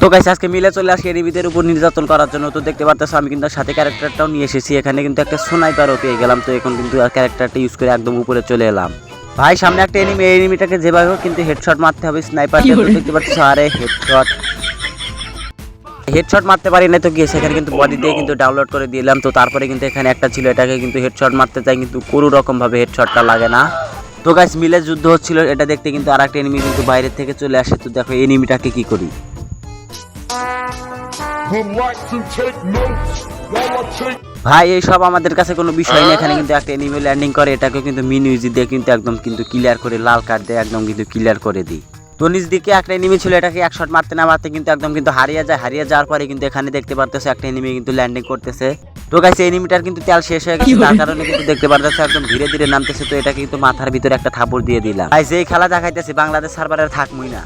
তো গাইস আজকে মিলে চলে আসি এনিমিদের উপর নির্যাতন করার জন্য। তো দেখতে পারতেছো আমি কিন্তু সাথে ক্যারেক্টারটাও নিয়ে এসেছি। এখানে কিন্তু একটা স্নাইপারও পেয়ে গেলাম। তো এখন কিন্তু ক্যারেক্টারটা ইউজ করে একদম উপরে চলে এলাম। ভাই সামনে একটা এনিমি, এই এনিমিটাকে যেভাবে হোক কিন্তু হেডশট মারতে হবে স্নাইপার দিয়ে। তো দেখতে পারতেছো আরে হেডশট মারতে পারি না তো কি, সেখানে কিন্তু বডি দিয়ে কিন্তু ডাউনলোড করে দিলাম। তো তারপরে কিন্তু এখানে একটা ছিল, এটাকে কিন্তু হেডশট মারতে চাই কিন্তু কোনো রকম ভাবে হেডশটটা লাগে না। তো গাইস মিলে যুদ্ধ হচ্ছিল, এটা দেখতে কিন্তু আরেকটা এনিমি কিন্তু বাইরে থেকে চলে আসে। তো দেখো এনিমিটাকে কি করি। ভাই এই সব আমাদের কাছে কোনো বিষয় নেই। এখানে কিন্তু একটা এনিমি ল্যান্ডিং করে, এটাকে কিন্তু মিনিউজি দিয়ে কিন্তু একদম কিন্তু ক্লিয়ার করে, লাল কার্ড দিয়ে একদম কিন্তু ক্লিয়ার করে দিই। তো নিজ দিকে একটা এনিমি ছিল, এটাকে এক শট মারতে না মারতে কিন্তু একদম কিন্তু হারিয়ে যায়। হারিয়ে যাওয়ার পরে কিন্তু এখানে দেখতে পারতেছে একটা এনিমি কিন্তু ল্যান্ডিং করতেছে। তো গাইস এই এনিমিটার কিন্তু তেল শেষ হয়ে গেছে, তার কারণে কিন্তু দেখতে পারতেছে একদম ধীরে ধীরে নামতেছে। তো এটা কিন্তু মাথার ভিতরে একটা থাপড় দিয়ে দিলাম। গাইস এই খেলা দেখাইতেছি বাংলাদেশ সার্ভারে থাকমই না।